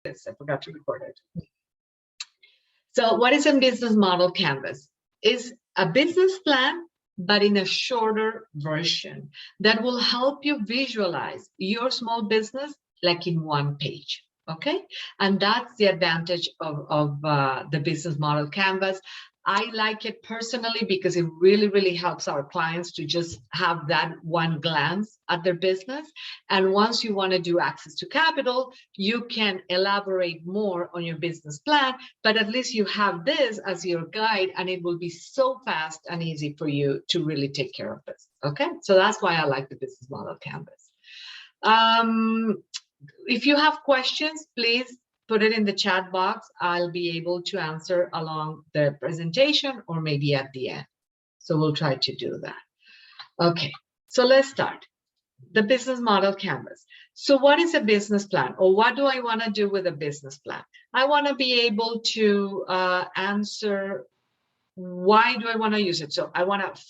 Yes, I forgot to record it. So what is a business model canvas? Is a business plan, but in a shorter version that will help you visualize your small business like in one page. Okay, and that's the advantage of the business model canvas. I like it personally because it really helps our clients to just have that one glance at their business. And once you want to do access to capital, you can elaborate more on your business plan, but at least you have this as your guide, and it will be so fast and easy for you to really take care of this. Okay, so that's why I like the business model canvas. If you have questions, please put it in the chat box. I'll be able to answer along the presentation or maybe at the end. So we'll try to do that. Okay, so let's start. The business model canvas. So what is a business plan, or what do I want to do with a business plan? I want to be able to answer why do I want to use it. So I want to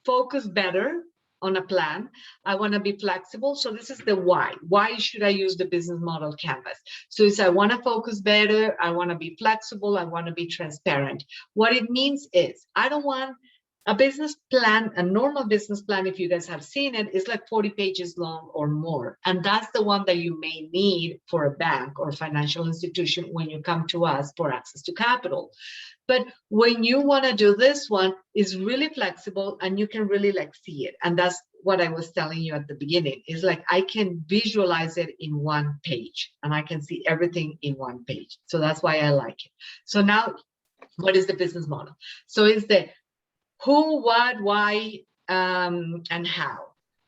focus better on a plan. I want to be flexible. So this is the why. Why should I use the business model canvas? So it's I want to focus better. I want to be flexible. I want to be transparent. What it means is I don't want a business plan, a normal business plan, if you guys have seen it, is like 40 pages long or more. And that's the one that you may need for a bank or financial institution when you come to us for access to capital. But when you want to do this one, it's really flexible and you can really like see it. And that's what I was telling you at the beginning, is like I can visualize it in one page and I can see everything in one page. So that's why I like it. So now, what is the business model? So it's the who, what, why, and how.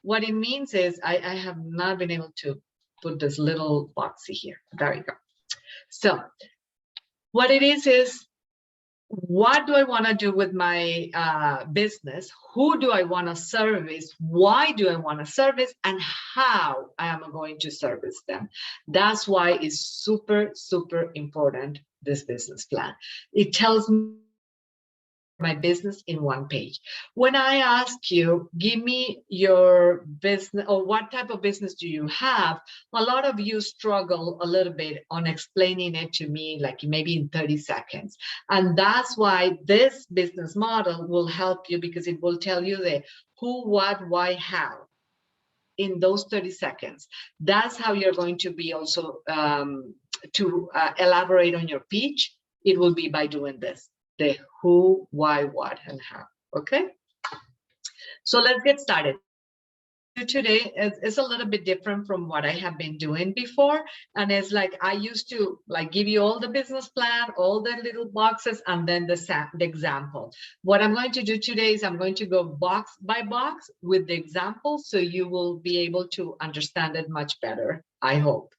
What it means is I have not been able to put this little boxy here. There you go. So what it is what do I want to do with my business? Who do I want to service? Why do I want to service? And how I am going to service them? That's why it's super important, this business plan. It tells me my business in one page. When I ask you, give me your business, or what type of business do you have? A lot of you struggle a little bit on explaining it to me, like maybe in 30 seconds. And that's why this business model will help you, because it will tell you the who, what, why, how in those 30 seconds. That's how you're going to be also to elaborate on your pitch. It will be by doing this. The who, why, what, and how. Okay, so let's get started. Today is a little bit different from what I have been doing before, and it's like I used to like give you all the business plan, all the little boxes, and then the example. What I'm going to do today is I'm going to go box by box with the example, so you will be able to understand it much better, I hope.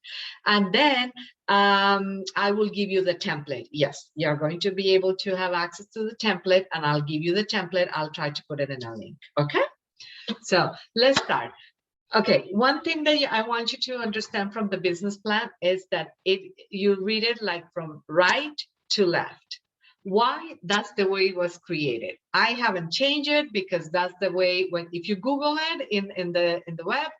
And then I will give you the template. Yes, you're going to be able to have access to the template, and I'll give you the template. I'll try to put it in a link. Okay, so let's start. Okay, one thing that I want you to understand from the business plan is that you read it like from right to left. Why? That's the way it was created. I haven't changed it because that's the way, if you Google it in the web,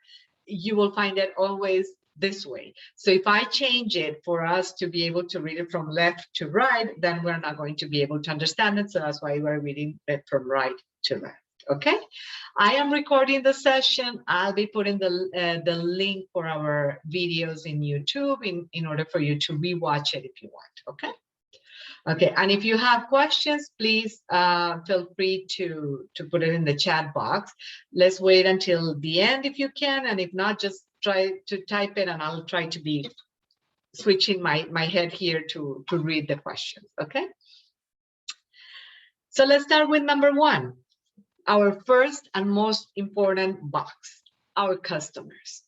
you will find it always this way. So if I change it for us to be able to read it from left to right, then we're not going to be able to understand it. So that's why we're reading it from right to left. Okay, I am recording the session. I'll be putting the link for our videos in YouTube in order for you to rewatch it if you want. Okay. Okay, and if you have questions, please feel free to put it in the chat box. Let's wait until the end if you can, and if not, just try to type it, and I'll try to be switching my head here to read the questions. Okay. So let's start with number one. Our first and most important box, our customers.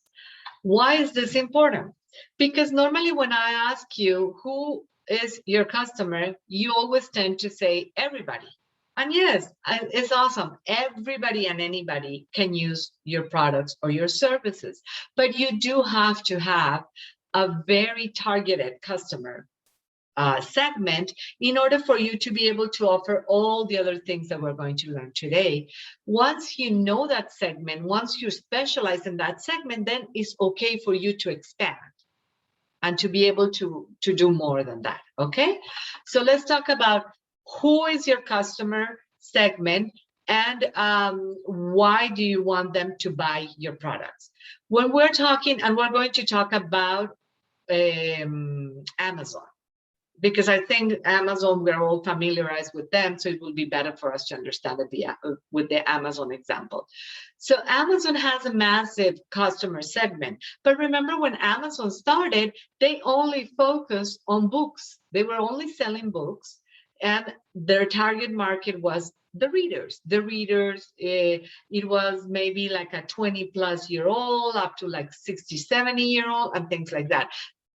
Why is this important? Because normally when I ask you who is your customer, you always tend to say everybody. And yes, it's awesome. Everybody and anybody can use your products or your services, but you do have to have a very targeted customer segment in order for you to be able to offer all the other things that we're going to learn today. Once you know that segment, once you specialize in that segment, then it's okay for you to expand. and to be able to do more than that. Okay, so let's talk about who is your customer segment and why do you want them to buy your products. When we're talking, and we're going to talk about Amazon, because I think Amazon, we're all familiarized with them, so it will be better for us to understand it with the Amazon example. So Amazon has a massive customer segment, but remember when Amazon started, they only focused on books. They were only selling books, and their target market was the readers. The readers, it was maybe like a 20-plus-year-old up to like 60, 70-year-old and things like that.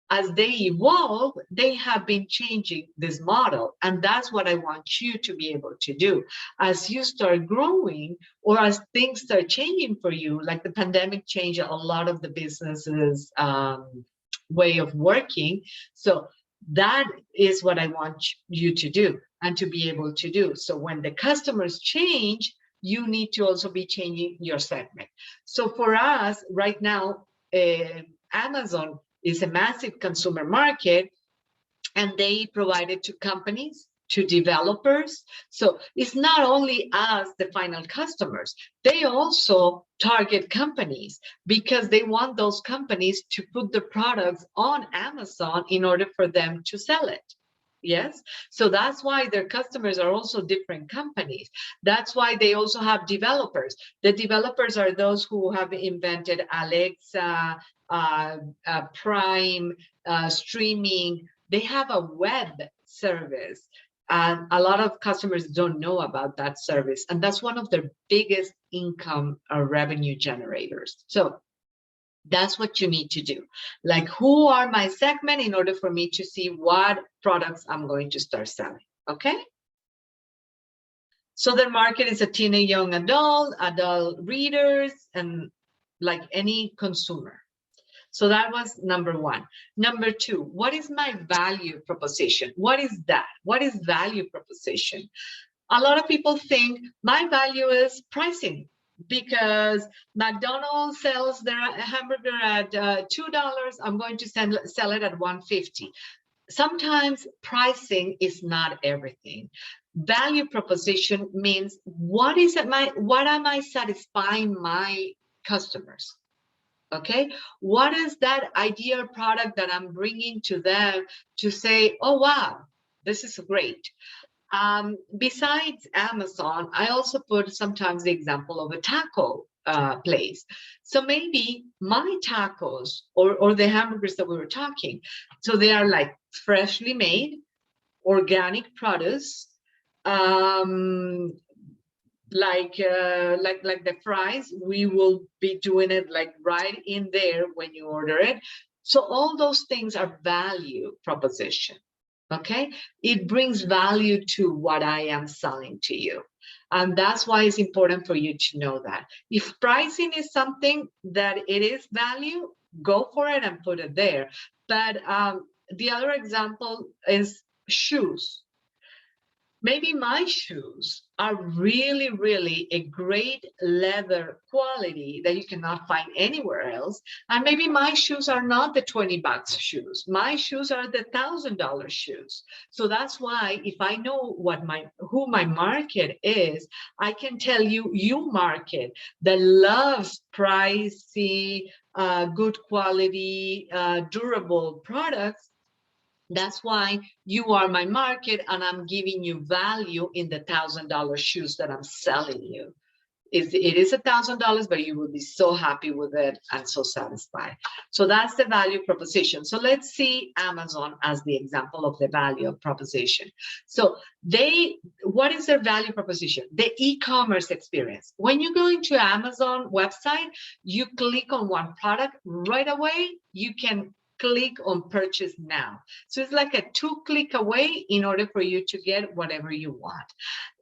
As they evolve, they have been changing this model. And that's what I want you to be able to do. As you start growing, or as things start changing for you, like the pandemic changed a lot of the businesses' way of working. So that is what I want you to do and to be able to do. So when the customers change, you need to also be changing your segment. So for us right now, Amazon is a massive consumer market, and they provide it to companies, to developers. So it's not only us, the final customers, they also target companies because they want those companies to put the products on Amazon in order for them to sell it. Yes, so that's why their customers are also different companies. That's why they also have developers. The developers are those who have invented Alexa, Prime, streaming. They have a web service, and a lot of customers don't know about that service, and that's one of their biggest income or revenue generators. So that's what you need to do. Like, who are my segment in order for me to see what products I'm going to start selling. Okay, so the market is a teen and young adult readers, and like any consumer. So that was number one. Number two, what is my value proposition? What is that? What is value proposition? A lot of people think my value is pricing, because McDonald's sells their hamburger at $2. I'm going to sell it at $1.50. Sometimes pricing is not everything. Value proposition means what am I satisfying my customers? Okay, what is that ideal product that I'm bringing to them to say, oh, wow, this is great. Besides Amazon, I also put sometimes the example of a taco place. So maybe my tacos or the hamburgers that we were talking, so they are like freshly made, organic produce, like the fries, we will be doing it like right in there when you order it. So all those things are value proposition. Okay, it brings value to what I am selling to you, and that's why it's important for you to know that. If pricing is something that it is value, go for it and put it there. But the other example is shoes. Maybe my shoes are really, really a great leather quality that you cannot find anywhere else. And maybe my shoes are not the $20 shoes. My shoes are the $1,000 shoes. So that's why if I know who my market is, I can tell you, you market that loves pricey, good quality, durable products. That's why you are my market, and I'm giving you value in the $1,000 shoes that I'm selling you. It is $1,000, but you will be so happy with it and so satisfied. So that's the value proposition. So let's see Amazon as the example of the value proposition. So what is their value proposition? The e-commerce experience. When you go into Amazon website, you click on one product right away, you can click on purchase now. So it's like a 2-click away in order for you to get whatever you want.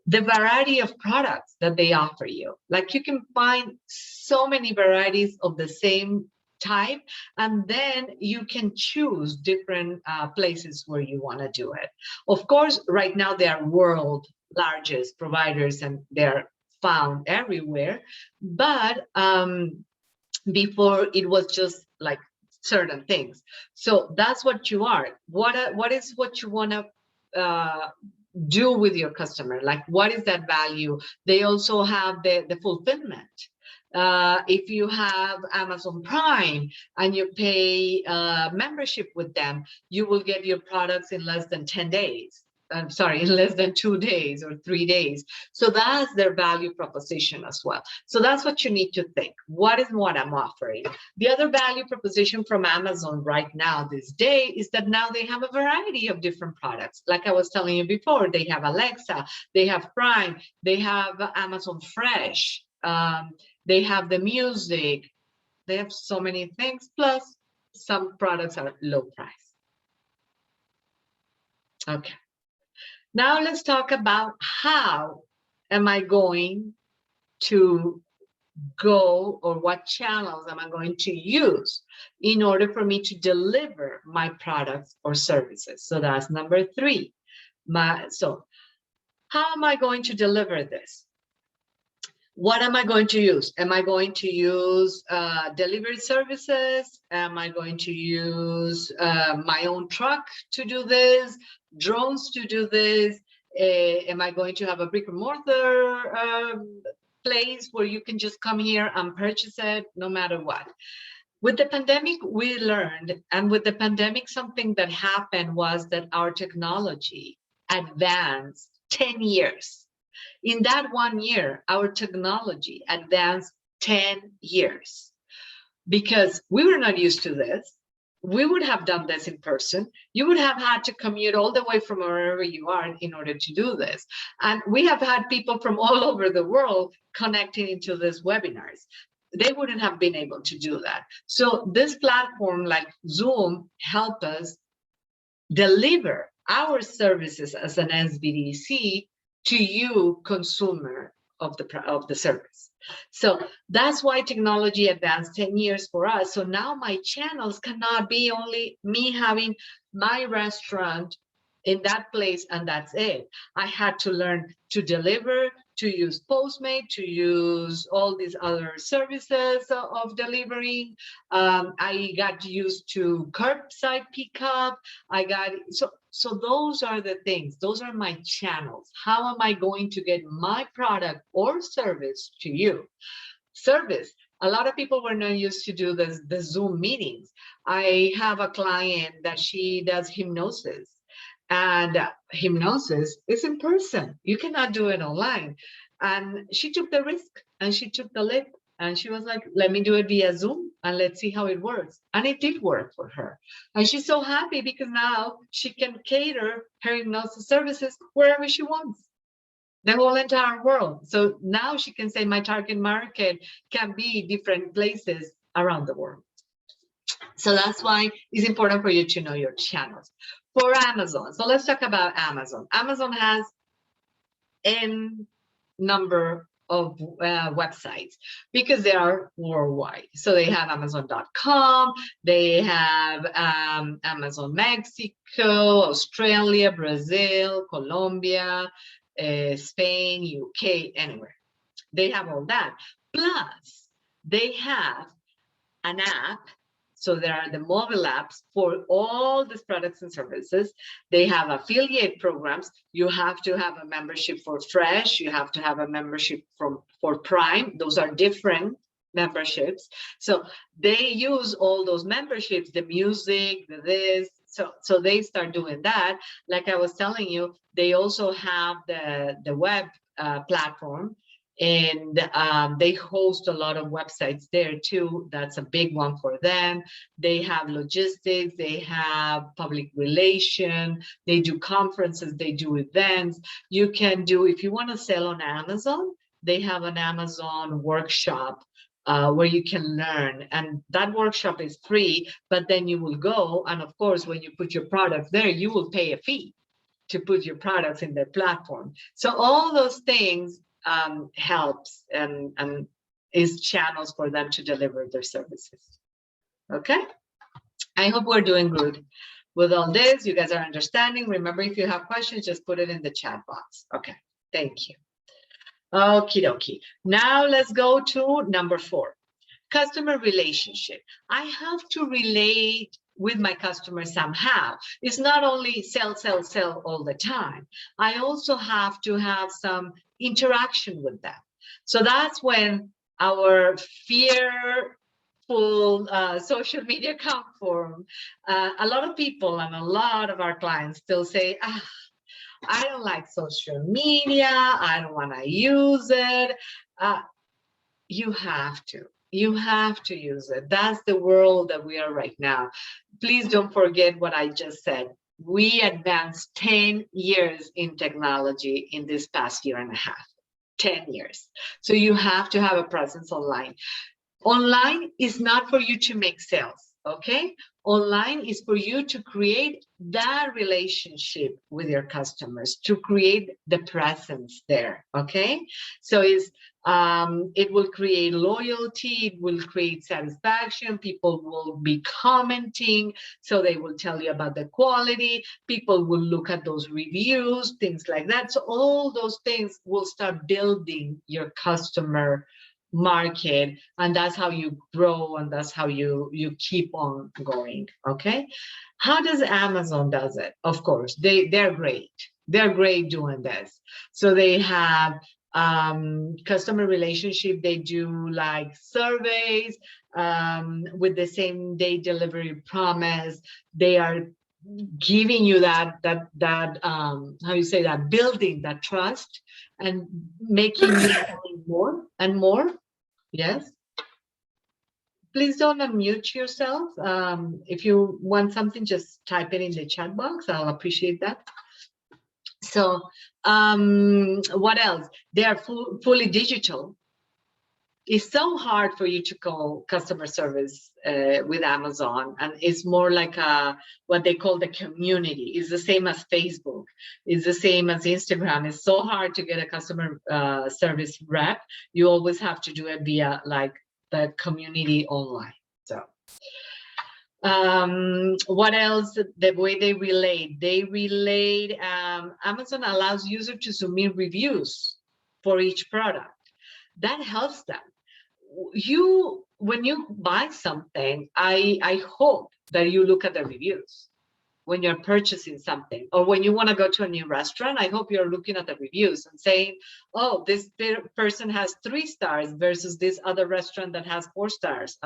The variety of products that they offer you, like you can find so many varieties of the same type, and then you can choose different places where you want to do it. Of course, right now they are world largest providers and they're found everywhere, but before it was just like certain things. So that's what you are. What is what you want to do with your customer? Like, what is that value? They also have the fulfillment. If you have Amazon Prime and you pay membership with them, you will get your products in less than 10 days. I'm sorry, in less than 2 days or 3 days. So that's their value proposition as well. So that's what you need to think. What is what I'm offering? The other value proposition from Amazon right now, this day, is that now they have a variety of different products. Like I was telling you before, they have Alexa, they have Prime, they have Amazon Fresh, they have the music, they have so many things, plus some products are low price. Okay. Now let's talk about how am I going to go, or what channels am I going to use in order for me to deliver my products or services. So that's number 3. So how am I going to deliver this? What am I going to use? Am I going to use delivery services? Am I going to use my own truck to do this? Drones to do this? Am I going to have a brick and mortar place where you can just come here and purchase it no matter what? With the pandemic, we learned, and with the pandemic, something that happened was that our technology advanced 10 years. In that 1 year, our technology advanced 10 years because we were not used to this. We would have done this in person. You would have had to commute all the way from wherever you are in order to do this. And we have had people from all over the world connecting into these webinars. They wouldn't have been able to do that. So this platform like Zoom helped us deliver our services as an SBDC to you, consumer of the service. So that's why technology advanced 10 years for us. So now my channels cannot be only me having my restaurant in that place and that's it. I had to learn to deliver, to use Postmate, to use all these other services of delivering. I got used to curbside pickup. So those are the things. Those are my channels. How am I going to get my product or service to you? Service. A lot of people were not used to do the Zoom meetings. I have a client that she does hypnosis. And hypnosis is in person. You cannot do it online. And she took the risk and she took the leap. And she was like, let me do it via Zoom and let's see how it works. And it did work for her. And she's so happy because now she can cater her hypnosis services wherever she wants, the whole entire world. So now she can say my target market can be different places around the world. So that's why it's important for you to know your channels. For Amazon, so let's talk about Amazon. Amazon has n number of websites because they are worldwide. So they have Amazon.com, they have Amazon Mexico, Australia, Brazil, Colombia, Spain, UK, anywhere. They have all that. Plus, they have an app. So there are the mobile apps for all these products and services. They have affiliate programs. You have to have a membership for Fresh. You have to have a membership for Prime. Those are different memberships. So they use all those memberships, the music, the this. So they start doing that. Like I was telling you, they also have the web platform. And they host a lot of websites there too. That's a big one for them. They have logistics, they have public relation, they do conferences, they do events. You can do, if you want to sell on Amazon, they have an Amazon workshop where you can learn. And that workshop is free, but then you will go. And of course, when you put your product there, you will pay a fee to put your products in their platform. So all those things helps and is channels for them to deliver their services. Okay, I hope we're doing good with all this. You guys are understanding. Remember, if you have questions, just put it in the chat box. Okay, thank you. Okie dokie. Now let's go to number 4. Customer relationship. I have to relate with my customers somehow. It's not only sell, sell, sell all the time. I also have to have some interaction with them. So that's when our fearful social media come from. A lot of people and a lot of our clients still say, I don't like social media. I don't want to use it. You have to. You have to use it. That's the world that we are right now. Please don't forget what I just said. We advanced 10 years in technology in this past year and a half. 10 years. So you have to have a presence online. Online is not for you to make sales, okay? Online is for you to create that relationship with your customers, to create the presence there, okay? So it will create loyalty, it will create satisfaction, people will be commenting, so they will tell you about the quality, people will look at those reviews, things like that. So all those things will start building your customer market, and that's how you grow, and that's how you keep on going. Okay, how does Amazon does it? Of course, they're great doing this. So they have customer relationship. They do like surveys with the same day delivery promise. They are giving you that how you say that, building that trust and making you more and more. Yes, please don't unmute yourself. If you want something, just type it in the chat box. I'll appreciate that. So what else? They are fully digital. It's so hard for you to call customer service with Amazon, and it's more like what they call the community. It's the same as Facebook. It's the same as Instagram. It's so hard to get a customer service rep. You always have to do it via like the community online. So what else? The way they relate. Amazon allows users to submit reviews for each product. That helps them. When you buy something, I hope that you look at the reviews when you're purchasing something, or when you want to go to a new restaurant. I hope you're looking at the reviews and saying, oh, this person has 3 stars versus this other restaurant that has 4.5 stars.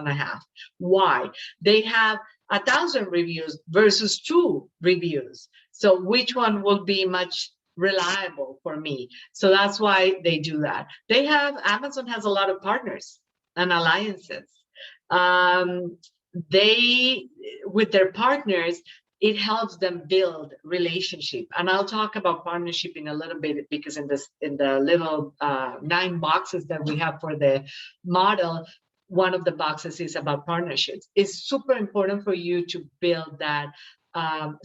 Why? They have 1,000 reviews versus 2 reviews. So which one will be much reliable for me? So that's why they do that. Amazon has a lot of partners and alliances. With their partners, it helps them build relationship. And I'll talk about partnership in a little bit, because in the little 9 boxes that we have for the model, one of the boxes is about partnerships. It's super important for you to build that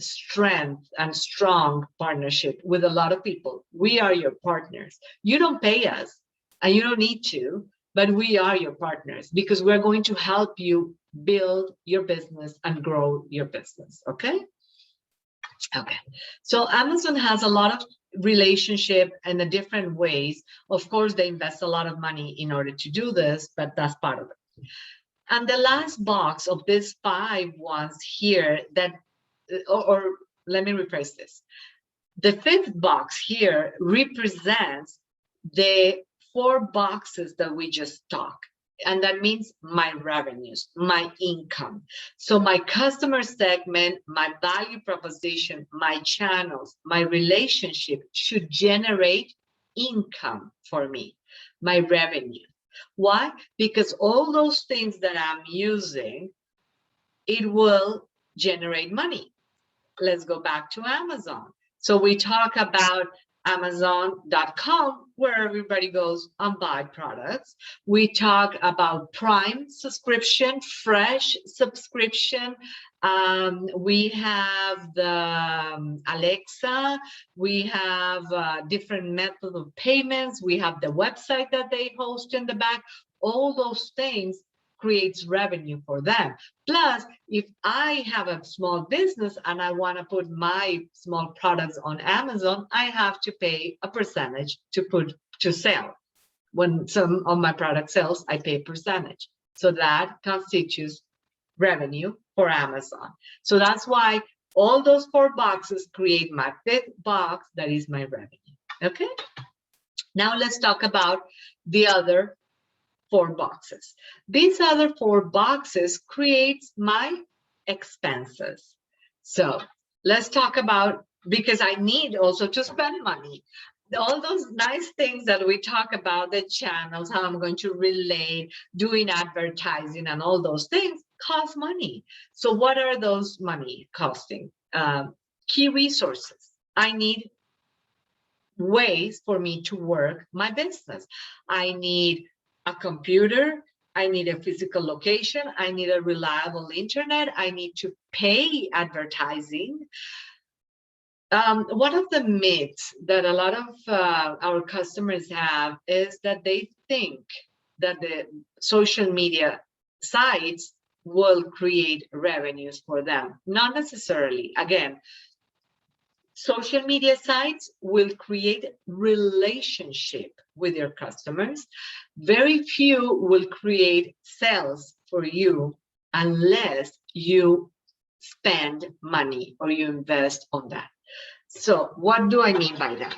strength and strong partnership with a lot of people. We are your partners. You don't pay us, and you don't need to, but we are your partners, because we're going to help you build your business and grow your business. Okay. So Amazon has a lot of relationship in the different ways. Of course, they invest a lot of money in order to do this, but that's part of it. And the last box of these 5 ones here, that, or let me rephrase this. The 5th box here represents the 4 boxes that we just talked. And that means my revenues, my income. So my customer segment, my value proposition, my channels, my relationship should generate income for me, my revenue. Why? Because all those things that I'm using, it will generate money. Let's go back to Amazon. So we talk about Amazon.com, where everybody goes and buy products. We talk about Prime subscription, Fresh subscription. We have the Alexa. We have different methods of payments. We have the website that they host in the back. All those things creates revenue for them. Plus, if I have a small business and I want to put my small products on Amazon, I have to pay a percentage to sell. When some of my product sells, I pay percentage. So that constitutes revenue for Amazon. So that's why all those 4 boxes create my 5th box, that is my revenue. Okay. Now let's talk about the other 4 boxes. These other 4 boxes creates my expenses. So let's talk about, because I need also to spend money. All those nice things that we talk about, the channels, how I'm going to relate, doing advertising and all those things cost money. So what are those money costing? Key resources. I need ways for me to work my business. I need a computer, I need a physical location, I need a reliable internet, I need to pay advertising. One of the myths that a lot of our customers have is that they think that the social media sites will create revenues for them. Not necessarily. Again, social media sites will create relationship with your customers. Very few will create sales for you unless you spend money or you invest on that. So what do I mean by that?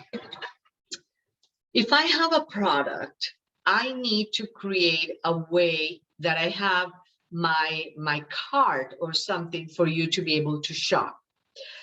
If I have a product, I need to create a way that I have my cart or something for you to be able to shop.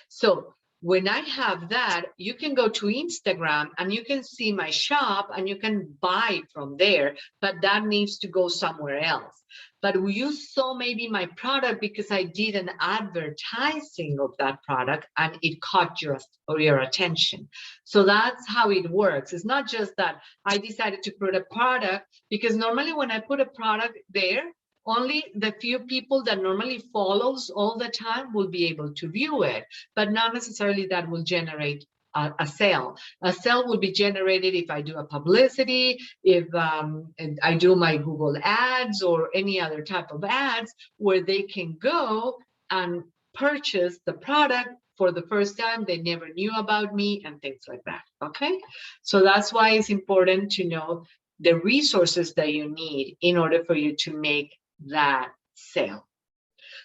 So when I have that, you can go to Instagram and you can see my shop and you can buy from there, but that needs to go somewhere else. But you saw maybe my product because I did an advertising of that product and it caught your attention. So that's how it works. It's not just that I decided to put a product, because normally when I put a product there, only the few people that normally follows all the time will be able to view it, but not necessarily that will generate a sale. A sale will be generated if I do a publicity, if I do my Google ads or any other type of ads where they can go and purchase the product for the first time, they never knew about me and things like that. Okay, so that's why it's important to know the resources that you need in order for you to make that sale.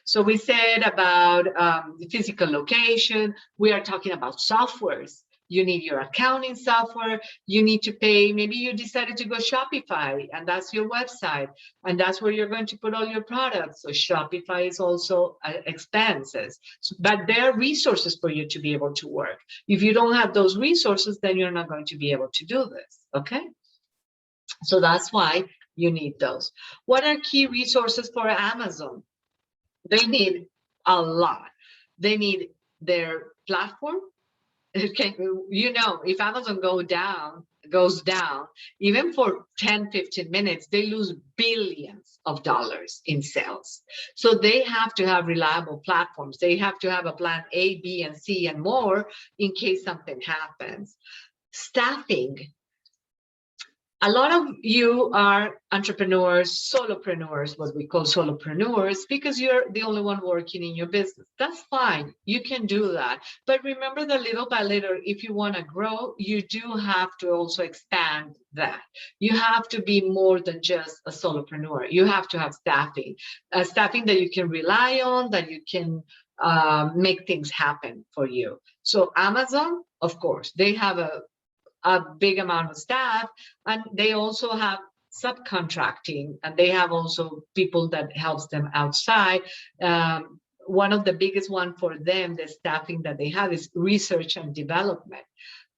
So we said about the physical location. We are talking about softwares. You need your accounting software. You need to pay. Maybe you decided to go Shopify and that's your website and that's where you're going to put all your products. So Shopify is also expenses, but there are resources for you to be able to work. If you don't have those resources, then you're not going to be able to do this. Okay. So that's why you need those. What are key resources for Amazon? They need a lot. They need their platform. Okay, you know, if Amazon goes down, even for 10, 15 minutes, they lose billions of dollars in sales. So they have to have reliable platforms. They have to have a plan A, B, and C and more in case something happens. Staffing. A lot of you are entrepreneurs, solopreneurs, what we call solopreneurs, because you're the only one working in your business. That's fine. You can do that. But remember that little by little, if you want to grow, you do have to also expand that. You have to be more than just a solopreneur. You have to have staffing, staffing that you can rely on, that you can make things happen for you. So Amazon, of course, they have a big amount of staff, and they also have subcontracting, and they have also people that helps them outside. One of the biggest one for them, the staffing that they have, is research and development.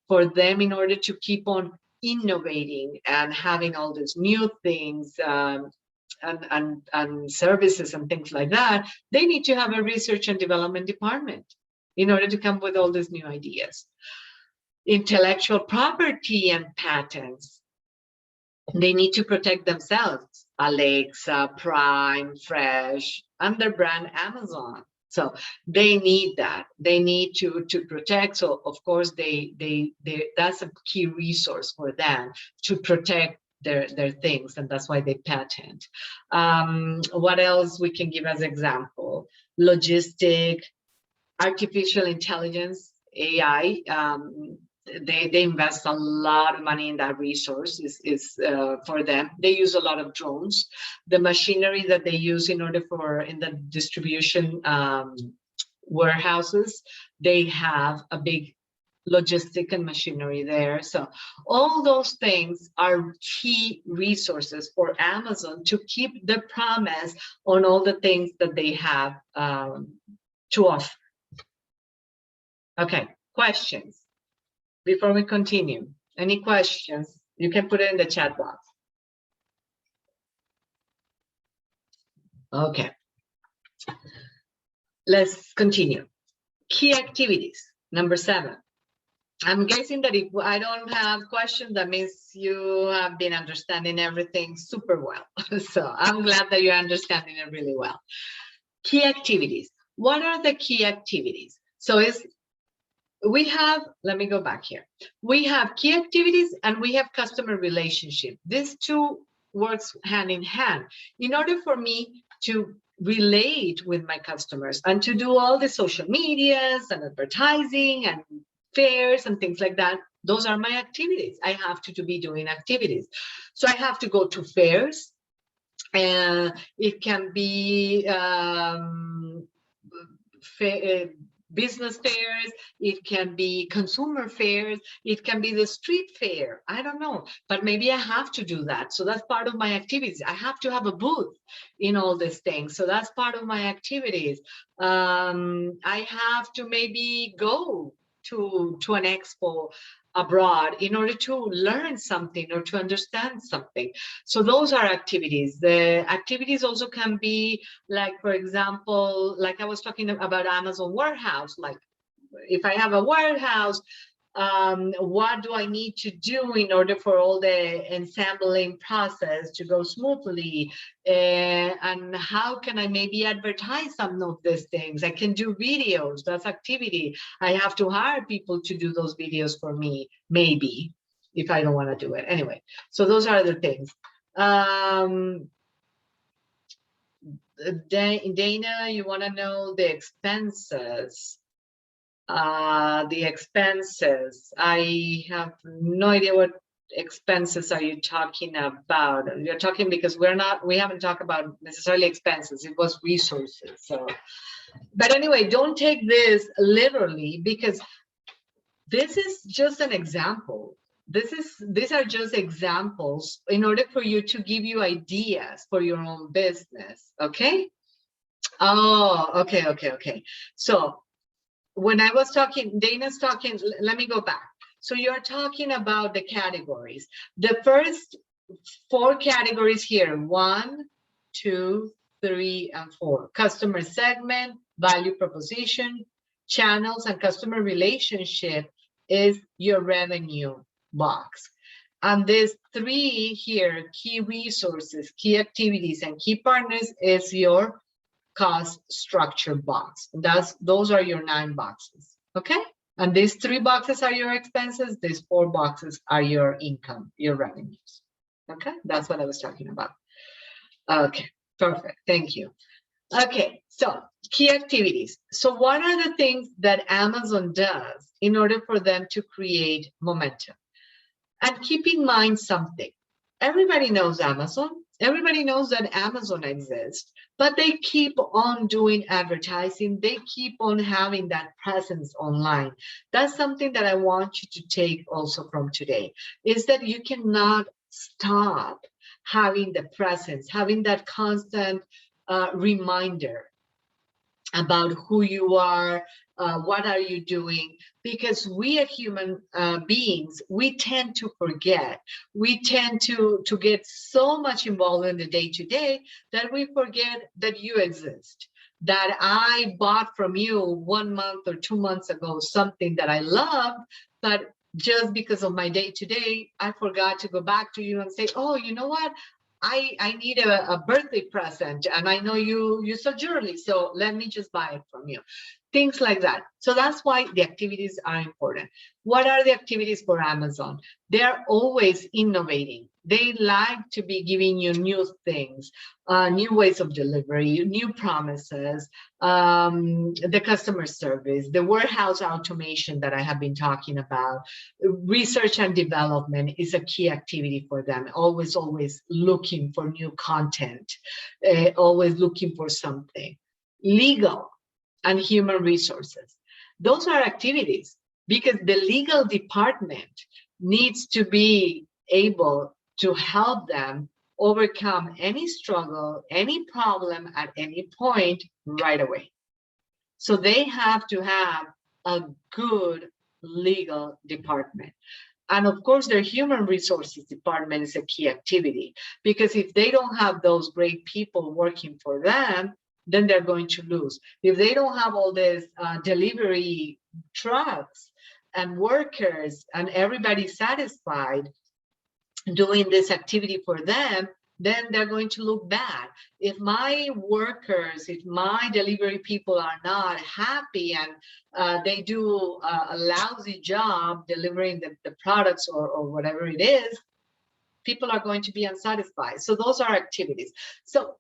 For them, in order to keep on innovating and having all these new things and services and things like that, they need to have a research and development department in order to come with all these new ideas. Intellectual property and patents, they need to protect themselves. Alexa, Prime, Fresh, and their brand Amazon. So they need that. They need to protect. So of course that's a key resource for them to protect their things, and that's why they patent. What else we can give as example? Logistic, artificial intelligence, AI. they invest a lot of money in that resource is for them. They use a lot of drones. The machinery that they use in the distribution warehouses, they have a big logistic and machinery there. So all those things are key resources for Amazon to keep the promise on all the things that they have to offer. Okay, questions before we continue? Any questions? You can put it in the chat box. Okay, let's continue. Key activities, number 7. I'm guessing that if I don't have questions, that means you have been understanding everything super well. So I'm glad that you're understanding it really well. Key activities. What are the key activities? So we have, let me go back here. We have key activities and we have customer relationship. These two works hand in hand. In order for me to relate with my customers and to do all the social medias and advertising and fairs and things like that, those are my activities. I have to be doing activities. So I have to go to fairs, and it can be business fairs, it can be consumer fairs, it can be the street fair, I don't know, but maybe I have to do that. So that's part of my activities. I have to have a booth in all these things, so that's part of my activities. I have to maybe go to an expo abroad in order to learn something or to understand something. So those are activities. The activities also can be like, for example, like I was talking about Amazon warehouse, like if I have a warehouse, what do I need to do in order for all the assembling process to go smoothly? And how can I maybe advertise some of these things? I can do videos, that's activity. I have to hire people to do those videos for me, maybe, if I don't want to do it. Anyway, so those are the things. Dana, you want to know the expenses? The expenses, I have no idea what expenses are you talking about. You're talking, because we haven't talked about necessarily expenses, it was resources. So, but anyway, don't take this literally, because this is just an example. These are just examples in order for you to give you ideas for your own business. Okay. Oh, okay. So when I was talking, Dana's talking, let me go back. So you're talking about the categories. The first 4 categories here, 1, 2, 3, and 4. Customer segment, value proposition, channels, and customer relationship is your revenue box. And these 3 here, key resources, key activities, and key partners, is your cost structure box. Those are your 9 boxes. Okay, and these 3 boxes are your expenses, these 4 boxes are your income, your revenues. Okay, that's what I was talking about. Okay, perfect, thank you. Okay, so key activities. So what are the things that Amazon does in order for them to create momentum? And keep in mind something, everybody knows Amazon. Everybody knows that Amazon exists, but they keep on doing advertising. They keep on having that presence online. That's something that I want you to take also from today, is that you cannot stop having the presence, having that constant reminder about who you are, what are you doing, because we as human beings, we tend to forget. We tend to get so much involved in the day-to-day that we forget that you exist, that I bought from you 1 month or 2 months ago something that I loved, but just because of my day-to-day, I forgot to go back to you and say, oh, you know what? I need a birthday present, and I know you so dearly, so let me just buy it from you. Things like that. So that's why the activities are important. What are the activities for Amazon? They're always innovating. They like to be giving you new things, new ways of delivery, new promises, the customer service, the warehouse automation that I have been talking about. Research and development is a key activity for them. Always looking for new content, always looking for something. Legal and human resources. Those are activities because the legal department needs to be able to help them overcome any struggle, any problem at any point right away. So they have to have a good legal department. And of course, their human resources department is a key activity, because if they don't have those great people working for them, then they're going to lose. If they don't have all these delivery trucks and workers and everybody satisfied doing this activity for them, then they're going to look bad. If my workers, if my delivery people are not happy and they do a lousy job delivering the products or whatever it is, people are going to be unsatisfied. So those are activities. So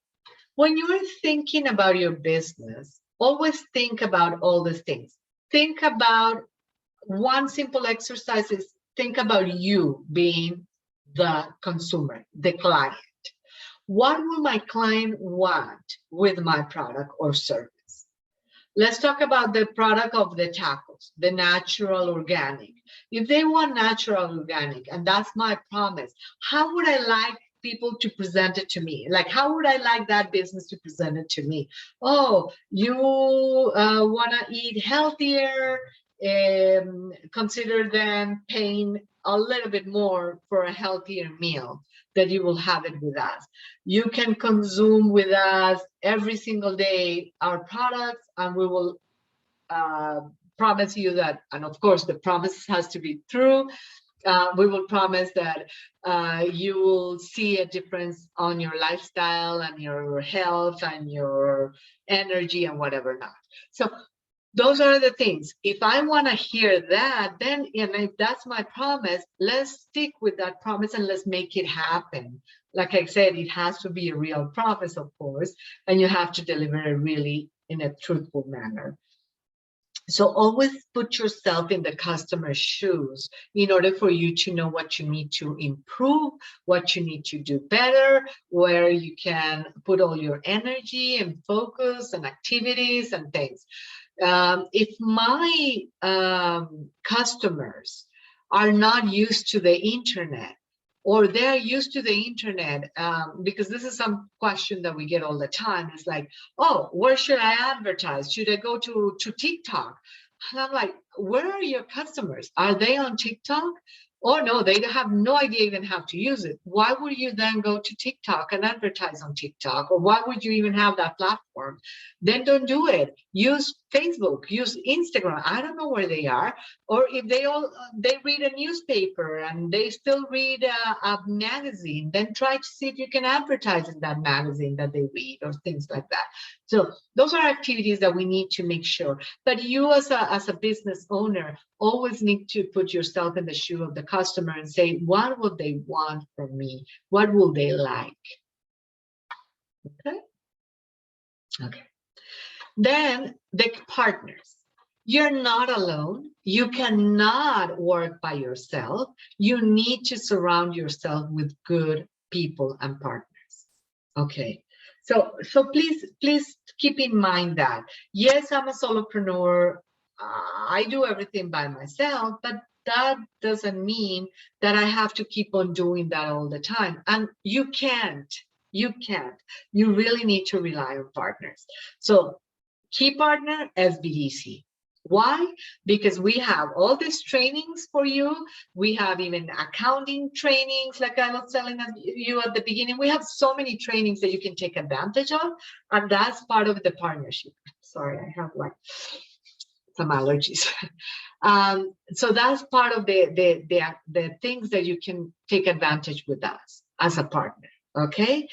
when you're thinking about your business, always think about all these things. Think about one simple exercise is think about you being the consumer, the client. What will my client want with my product or service? Let's talk about the product of the tacos, the natural organic. If they want natural organic, and that's my promise, how would I like people to present it to me? Like, how would I like that business to present it to me? Oh, you want to eat healthier, consider them paying a little bit more for a healthier meal, that you will have it with us. You can consume with us every single day our products, and we will promise you that, and of course the promise has to be true. We will promise that you will see a difference on your lifestyle and your health and your energy and whatever not. So those are the things. If I want to hear that, then, and if that's my promise, let's stick with that promise and let's make it happen. Like I said, it has to be a real promise, of course, and you have to deliver it really in a truthful manner. So always put yourself in the customer's shoes in order for you to know what you need to improve, what you need to do better, where you can put all your energy and focus and activities and things. If my customers are not used to the internet, or they're used to the internet, because this is some question that we get all the time. It's like, oh, where should I advertise? Should I go to TikTok? And I'm like, where are your customers? Are they on TikTok? Oh, no, they have no idea even how to use it. Why would you then go to TikTok and advertise on TikTok? Or why would you even have that platform? Then don't do it. Use Facebook, use Instagram. I don't know where they are. Or if they read a newspaper and they still read a magazine, then try to see if you can advertise in that magazine that they read or things like that. So those are activities that we need to make sure. But you as a business owner always need to put yourself in the shoe of the customer and say, what would they want from me? What will they like? Okay. Okay. Then the partners. You're not alone. You cannot work by yourself. You need to surround yourself with good people and partners. Okay. So please keep in mind that, yes, I'm a solopreneur. I do everything by myself, but that doesn't mean that I have to keep on doing that all the time. And you can't. You really need to rely on partners. So key partner, SBDC. Why? Because we have all these trainings for you. We have even accounting trainings, like I was telling you at the beginning. We have so many trainings that you can take advantage of, and that's part of the partnership. Sorry, I have like some allergies. So that's part of the things that you can take advantage with us as a partner. Okay.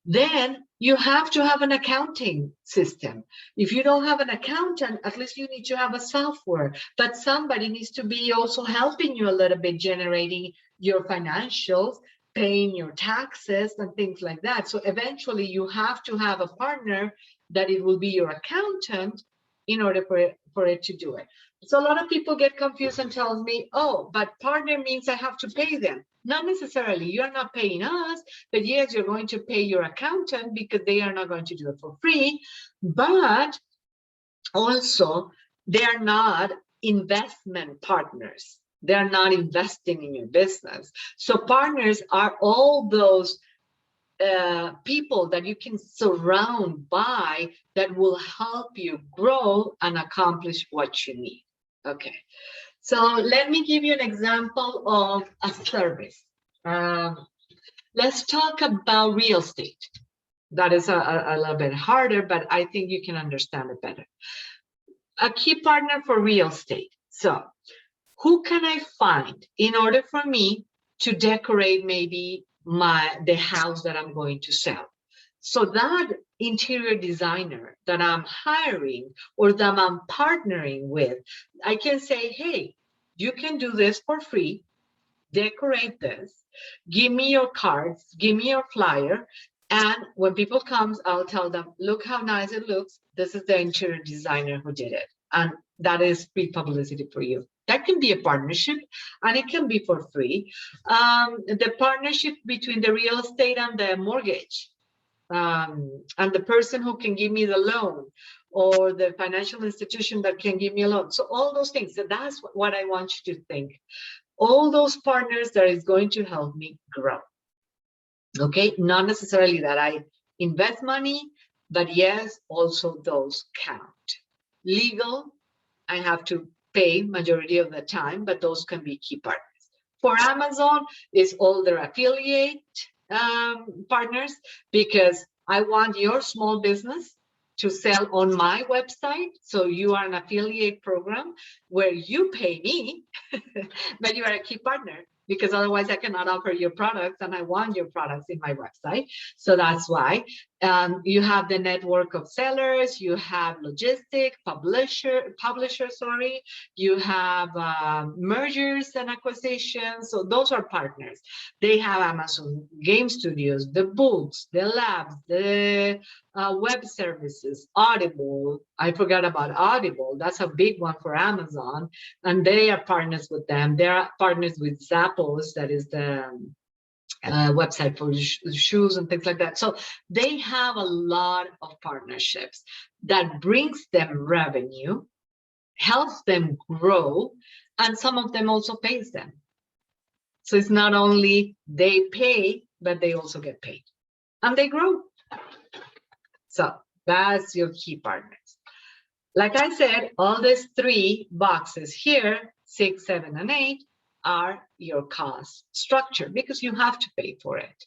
Then you have to have an accounting system. If you don't have an accountant, at least you need to have a software, but somebody needs to be also helping you a little bit, generating your financials paying your taxes and things like that. So eventually you have to have a partner that it will be your accountant in order for it to do it. So a lot of people get confused and tell me, oh, but partner means I have to pay them. Not necessarily. You're not paying us, but yes, you're going to pay your accountant because they are not going to do it for free. But also, they are not investment partners. They're not investing in your business. So partners are all those people that you can surround by that will help you grow and accomplish what you need. Okay, so let me give you an example of a service. Let's talk about real estate. That is a little bit harder, but I think you can understand it better. A key partner for real estate. So who can I find in order for me to decorate maybe the house that I'm going to sell? So that interior designer that I'm hiring or that I'm partnering with, I can say, hey, you can do this for free, decorate this, give me your cards, give me your flyer, and when people comes, I'll tell them, look how nice it looks. This is the interior designer who did it. And that is free publicity for you. That can be a partnership, and it can be for free. The partnership between the real estate and the mortgage, and the person who can give me the loan, or the financial institution that can give me a loan. So all those things. So that's what I want you to think. All those partners that is going to help me grow. Okay, not necessarily that I invest money, but yes, also those count. Legal, I have to pay majority of the time, but those can be key partners. For Amazon, it's all their affiliate partners, because I want your small business to sell on my website. So you are an affiliate program where you pay me, but you are a key partner, because otherwise I cannot offer your products, and I want your products in my website. So that's why. You have the network of sellers, you have logistic, publisher, sorry, you have mergers and acquisitions. So those are partners. They have Amazon Game Studios, the books, the labs, the web services, Audible. I forgot about Audible. That's a big one for Amazon, and they are partners with them. They are partners with Zappos, that is the website for shoes and things like that. So they have a lot of partnerships that brings them revenue, helps them grow, and some of them also pays them. So it's not only they pay, but they also get paid, and they grow. So that's your key partners. Like I said, all these 3 boxes here, 6, 7, and 8, are your cost structure, because you have to pay for it.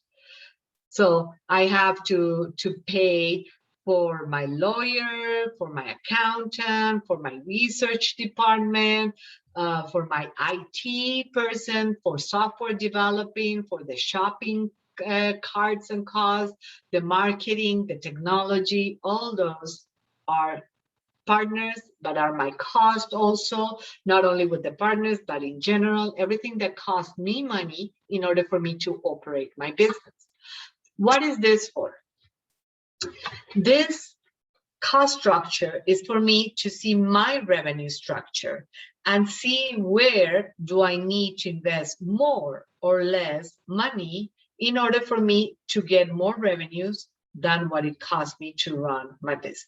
So I have to pay for my lawyer, for my accountant, for my research department, for my IT person, for software developing, for the shopping cards and costs, the marketing, the technology. All those are partners, but are my cost also, not only with the partners, but in general, everything that costs me money in order for me to operate my business. What is this for? This cost structure is for me to see my revenue structure and see where do I need to invest more or less money in order for me to get more revenues than what it costs me to run my business.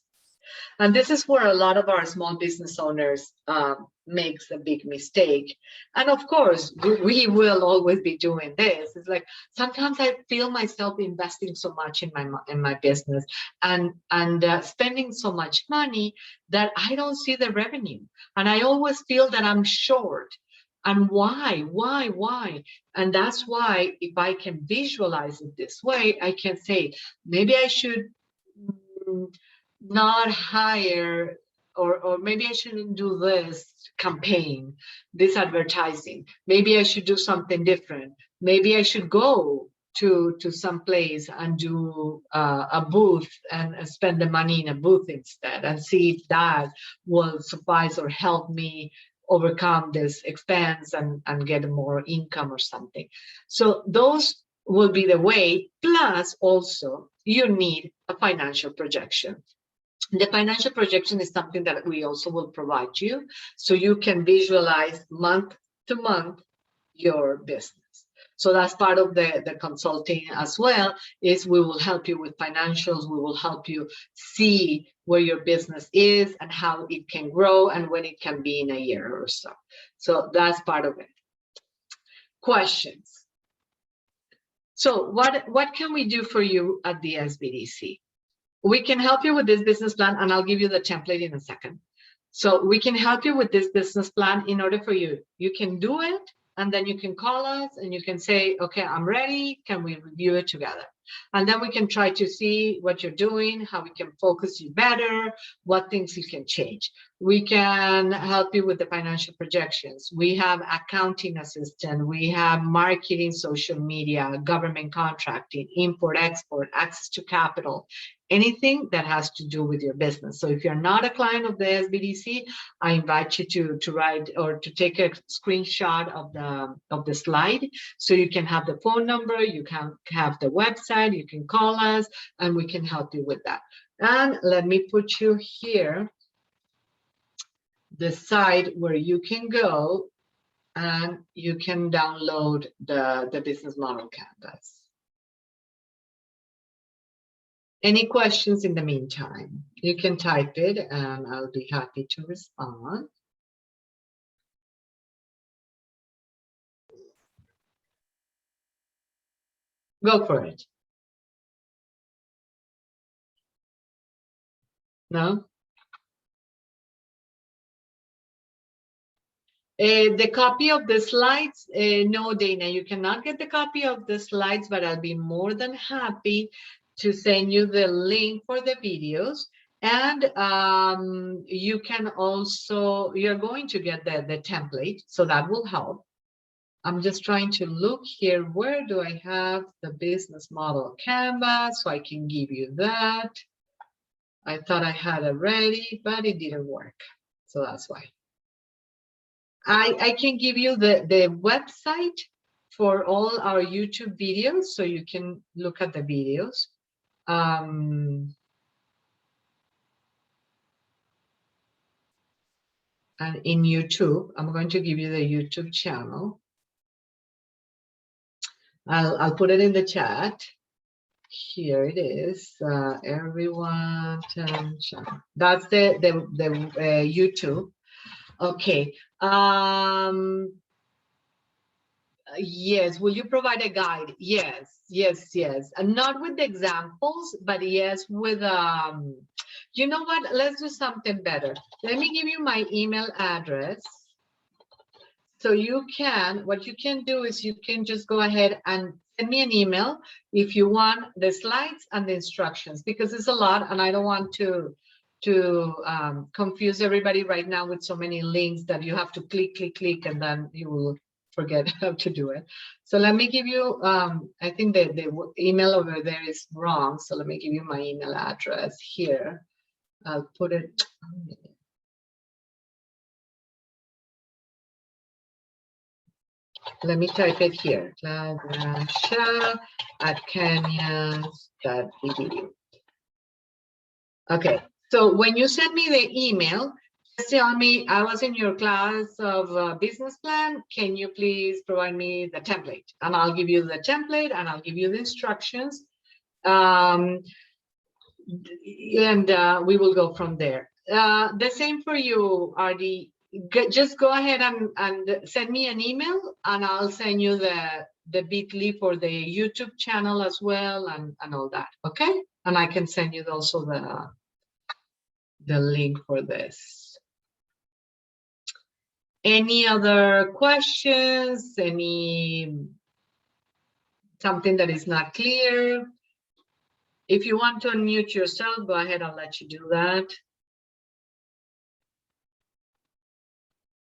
And this is where a lot of our small business owners makes a big mistake. And of course, we will always be doing this. It's like sometimes I feel myself investing so much in my business and spending so much money that I don't see the revenue, and I always feel that I'm short. And why? And that's why, if I can visualize it this way, I can say maybe I should not hire, or maybe I shouldn't do this campaign, this advertising. Maybe I should do something different. Maybe I should go to some place and do a booth and spend the money in a booth instead, and see if that will suffice or help me overcome this expense and get more income or something. So those will be the way. Plus, also, you need a financial projection. The financial projection is something that we also will provide you, so you can visualize month to month your business. So that's part of the consulting as well, is we will help you with financials. We will help you see where your business is and how it can grow and when it can be in a year or so. So that's part of it. Questions? So what can we do for you at the SBDC? We can help you with this business plan, and I'll give you the template in a second. So we can help you with this business plan in order for you. You can do it, and then you can call us and you can say, okay, I'm ready. Can we review it together? And then we can try to see what you're doing, how we can focus you better, what things you can change. We can help you with the financial projections. We have accounting assistant. We have marketing, social media, government contracting, import, export, access to capital, anything that has to do with your business. So if you're not a client of the SBDC, I invite you to write or to take a screenshot of the slide, so you can have the phone number, you can have the website, you can call us, and we can help you with that. And let me put you here, the site where you can go and you can download the business model canvas. Any questions in the meantime? You can type it and I'll be happy to respond. Go for it. No? The copy of the slides, no, Dana, you cannot get the copy of the slides, but I'll be more than happy to send you the link for the videos. And you can also, you're going to get the template, so that will help. I'm just trying to look here, where do I have the business model canvas so I can give you that. I thought I had it ready, but it didn't work, so that's why. I can give you the website for all our YouTube videos, so you can look at the videos. And in YouTube, I'm going to give you the YouTube channel. I'll put it in the chat. Here it is. Everyone, that's the YouTube. Okay. Yes, will you provide a guide? Yes, and not with the examples, but yes with you know what, let's do something better. Let me give you my email address, so you can, what you can do is you can just go ahead and send me an email if you want the slides and the instructions, because it's a lot and I don't want to confuse everybody right now with so many links that you have to click, and then you will forget how to do it. So let me give you, I think the email over there is wrong. So let me give you my email address here. I'll put it. Let me type it here. Claudia@kenya.edu. Okay. So when you send me the email, just tell me, I was in your class of business plan. Can you please provide me the template? And I'll give you the template and I'll give you the instructions. And we will go from there. The same for you, RD. Just go ahead and send me an email and I'll send you the bit.ly for the YouTube channel as well and all that. Okay. And I can send you also the link for this. Any other questions? Something that is not clear? If you want to unmute yourself, go ahead, I'll let you do that.